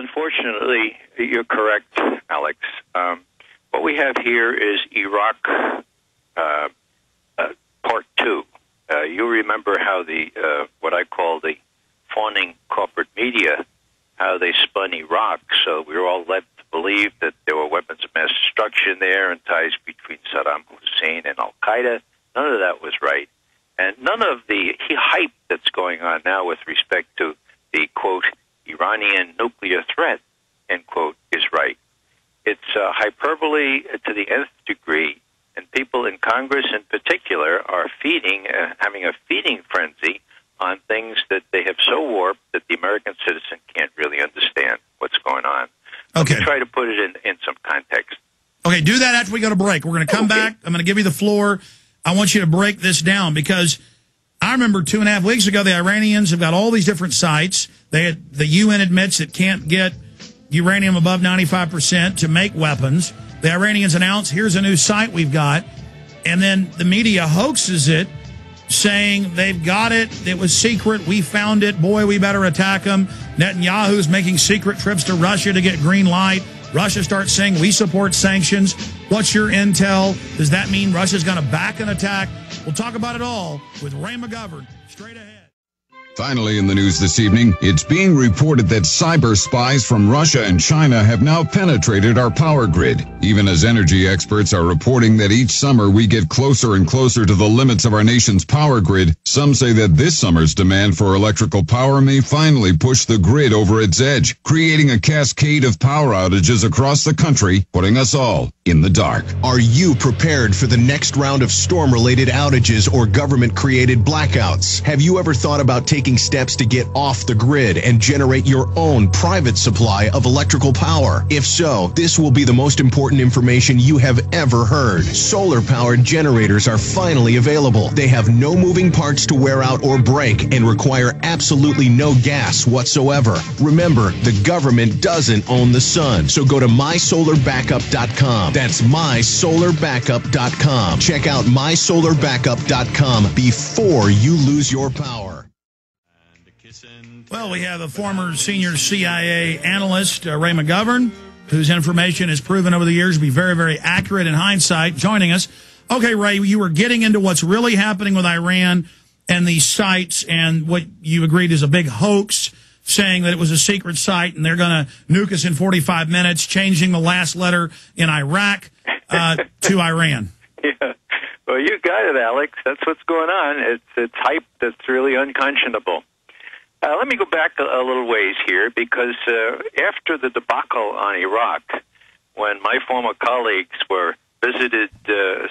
unfortunately, you're correct, Alex. What we have here is Iraq Part 2. You'll remember how the what I call the fawning corporate media, how they spun Iraq. So we were all led to believe that there were weapons of mass destruction there and ties between Saddam Hussein and Al-Qaeda. None of that was right. And none of the hype that's going on now with respect to the, quote, Iranian nuclear threat, end quote, is right. It's hyperbole to the nth degree, and people in Congress in particular are having a feeding frenzy on things that they have so warped that the American citizen can't really understand what's going on. Okay. Let me try to put it in some context. Okay, do that after we go to break. We're going to come back. I'm going to give you the floor. I want you to break this down because I remember 2.5 weeks ago, the Iranians have got all these different sites. The UN admits it can't get uranium above 95% to make weapons. The Iranians announce, here's a new site we've got. And then the media hoaxes it, saying they've got it. It was secret. We found it. Boy, we better attack them. Netanyahu's making secret trips to Russia to get green light. Russia starts saying, we support sanctions. What's your intel? Does that mean Russia's going to back an attack? We'll talk about it all with Ray McGovern. Straight ahead. Finally in the news this evening, it's being reported that cyber spies from Russia and China have now penetrated our power grid. Even as energy experts are reporting that each summer we get closer and closer to the limits of our nation's power grid, some say that this summer's demand for electrical power may finally push the grid over its edge, creating a cascade of power outages across the country, putting us all in the dark. Are you prepared for the next round of storm-related outages or government-created blackouts? Have you ever thought about taking steps to get off the grid and generate your own private supply of electrical power? If so, this will be the most important information you have ever heard. Solar-powered generators are finally available. They have no moving parts to wear out or break and require absolutely no gas whatsoever. Remember, the government doesn't own the sun, so go to mysolarbackup.com. That's mysolarbackup.com. Check out mysolarbackup.com before you lose your power. Well, we have a former senior CIA analyst, Ray McGovern, whose information has proven over the years to be very, very accurate in hindsight, joining us. Okay, Ray, you were getting into what's really happening with Iran and these sites and what you agreed is a big hoax, saying that it was a secret site and they're going to nuke us in 45 minutes, changing the last letter in Iraq to Iran. Yeah. Well, you got it, Alex. That's what's going on. It's hype that's really unconscionable. Let me go back a little ways here, because after the debacle on Iraq, when my former colleagues were visited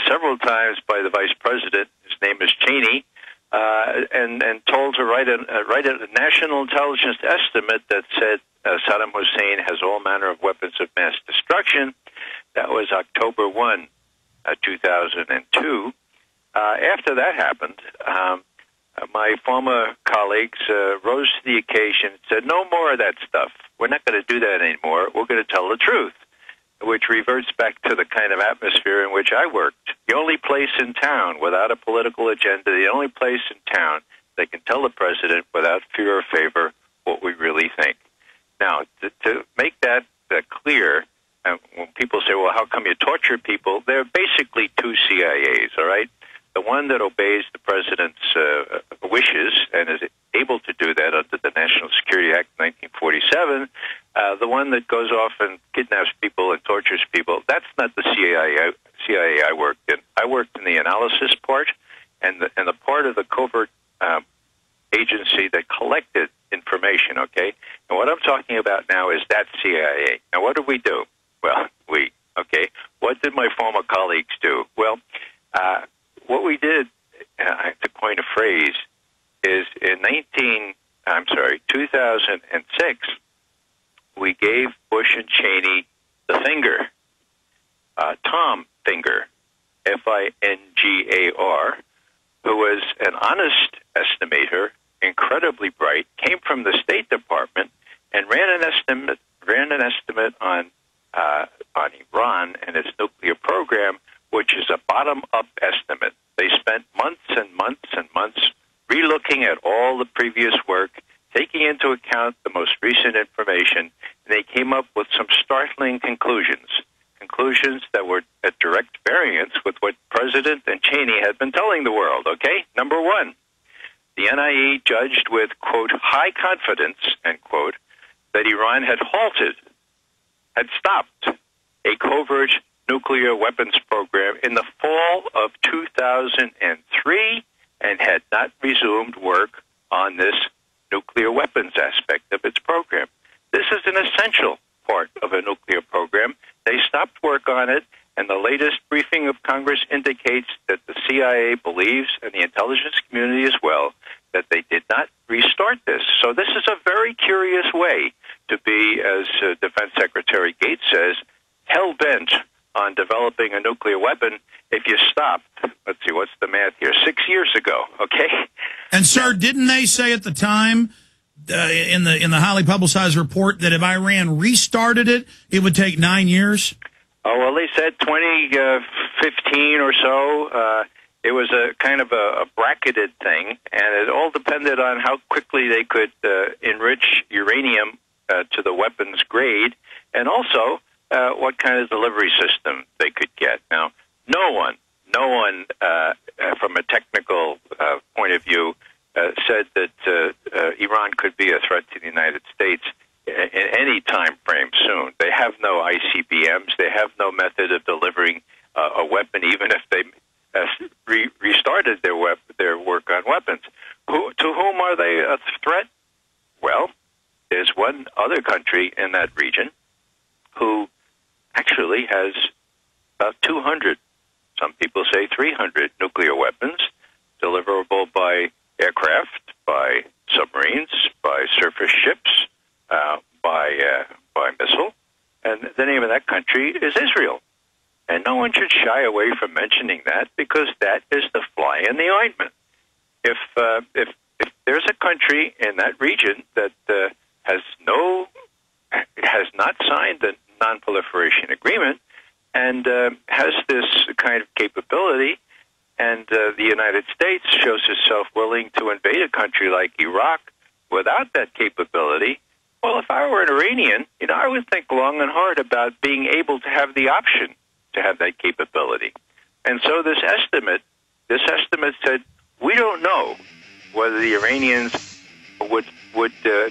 several times by the vice president, his name is Cheney, and told to write a national intelligence estimate that said Saddam Hussein has all manner of weapons of mass destruction. That was October 1, 2002. After that happened, my former colleagues rose to the occasion and said, no more of that stuff. We're not going to do that anymore. We're going to tell the truth, which reverts back to the kind of atmosphere in which I worked. The only place in town without a political agenda, the only place in town that can tell the president without fear or favor what we really think. Now, to make that clear, when people say, well, how come you torture people? There are basically two CIAs, all right? The one that obeys the president's wishes and is able to do that under the National Security Act of 1947, the one that goes off and kidnaps people and tortures people, that's not the CIA I worked in. I worked in the analysis part and the part of the covert agency that collected information, okay? And what I'm talking about now is that CIA. Now, what did we do? Well, what did my former colleagues do? Well, what we did, to coin a phrase, is in 2006, we gave Bush and Cheney the finger, Tom Finger, F-I-N-G-A-R, who was an honest estimator, incredibly bright, came from the State Department, and ran an estimate on Iran and its nuclear program, which is a bottom-up estimate. They spent months and months and months relooking at all the previous work, taking into account the most recent information information, and they came up with some startling conclusions that were at direct variance with what President and Cheney had been telling the world, okay? Number one, the NIE judged with, quote, high confidence, end quote, that Iran had stopped a covert nuclear weapons program in the fall of 2003 and had not resumed work on this nuclear weapons aspect of its program. This is an essential part of a nuclear program. They stopped work on it, and the latest briefing of Congress indicates that the CIA believes, and the intelligence community as well, that they did not restart this. So this is a very curious way to be, as Defense Secretary Gates says, hell-bent on developing a nuclear weapon if you stopped, let's see, what's the math here, 6 years ago, okay? And, sir, didn't they say at the time in the highly publicized report that if Iran restarted it, it would take 9 years? Oh, well, they said 2015 or so. It was a kind of a bracketed thing, and it all depended on how quickly they could enrich uranium to the weapons grade, and also what kind of delivery system they could get. Now, no one from a technical point of view said that Iran could be a threat to the United States in any time frame soon. They have no ICBMs. They have no method of delivering a weapon, even if they restarted their work on weapons. To whom are they a threat? Well, there's one other country in that region who actually has about 200, some people say 300 nuclear weapons deliverable by aircraft, by submarines, by surface ships, by missile. And the name of that country is Israel. And no one should shy away from mentioning that, because that is the fly in the ointment. If there's a country in that region that has not signed the non-proliferation agreement and has this kind of capability, and the United States shows itself willing to invade a country like Iraq without that capability, well, if I were an Iranian, I would think long and hard about being able to have the option to have that capability. And so this estimate said, we don't know whether the Iranians would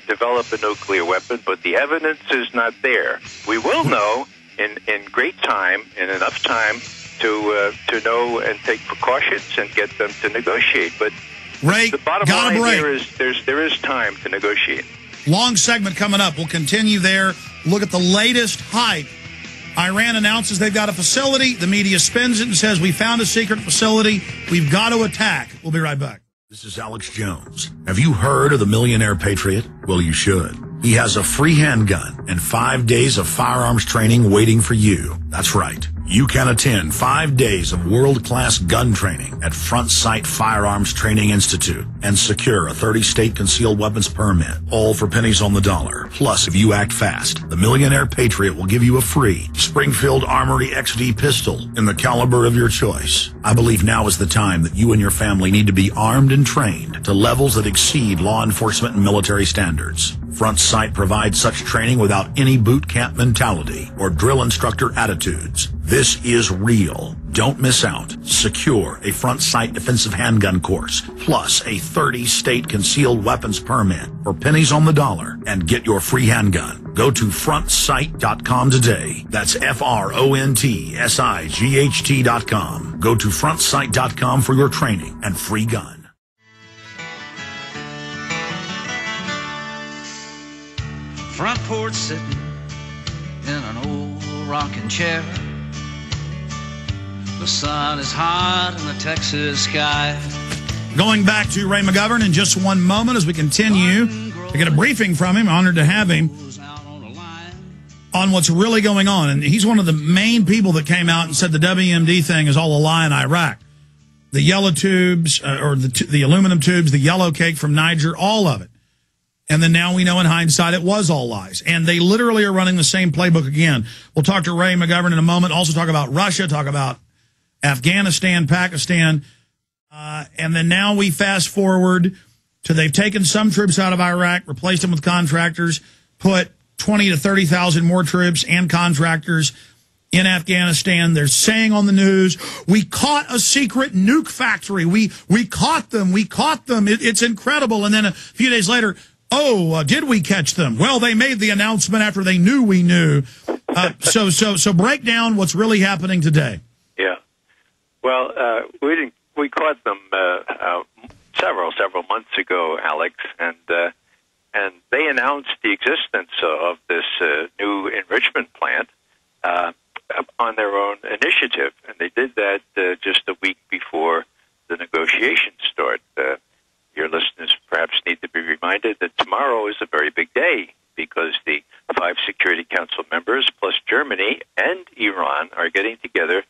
develop a nuclear weapon, but the evidence is not there. We will know in great time, in enough time to know and take precautions and get them to negotiate. But Ray, the bottom line here is there is time to negotiate. Long segment coming up. We'll continue there. Look at the latest hype. Iran announces they've got a facility. The media spins it and says, we found a secret facility. We've got to attack. We'll be right back. This is Alex Jones. Have you heard of the Millionaire Patriot? Well, you should. He has a free handgun and 5 days of firearms training waiting for you. That's right. You can attend 5 days of world-class gun training at Front Sight Firearms Training Institute and secure a 30-state concealed weapons permit, all for pennies on the dollar. Plus, if you act fast, the Millionaire Patriot will give you a free Springfield Armory XD pistol in the caliber of your choice. I believe now is the time that you and your family need to be armed and trained to levels that exceed law enforcement and military standards. Front Sight provides such training without any boot camp mentality or drill instructor attitudes. This is real. Don't miss out. Secure a Front Sight defensive handgun course, plus a 30-state concealed weapons permit for pennies on the dollar, and get your free handgun. Go to frontsight.com today. That's FRONTSIGHT.com. Go to frontsight.com for your training and free gun. Front porch sitting in an old rocking chair. The sun is hot in the Texas sky. Going back to Ray McGovern in just one moment as we continue to get a briefing from him. Honored to have him on what's really going on. And he's one of the main people that came out and said the WMD thing is all a lie in Iraq. The yellow tubes, or the aluminum tubes, the yellow cake from Niger, all of it. And then now we know in hindsight it was all lies. And they literally are running the same playbook again. We'll talk to Ray McGovern in a moment. Also talk about Russia, talk about Afghanistan, Pakistan. And then now we fast forward to they've taken some troops out of Iraq, replaced them with contractors, put 20 to 30,000 more troops and contractors in Afghanistan. They're saying on the news, we caught a secret nuke factory. We caught them. We caught them. It's incredible. And then a few days later, did we catch them? Well, they made the announcement after they knew we knew. So break down what's really happening today. Yeah. Well, we caught them several months ago, Alex, and they announced the existence of this new enrichment plant on their own initiative, and they did that just a week before the negotiations start. Your listeners perhaps need to be reminded that tomorrow is a very big day because the 5 Security Council members, plus Germany and Iran, are getting together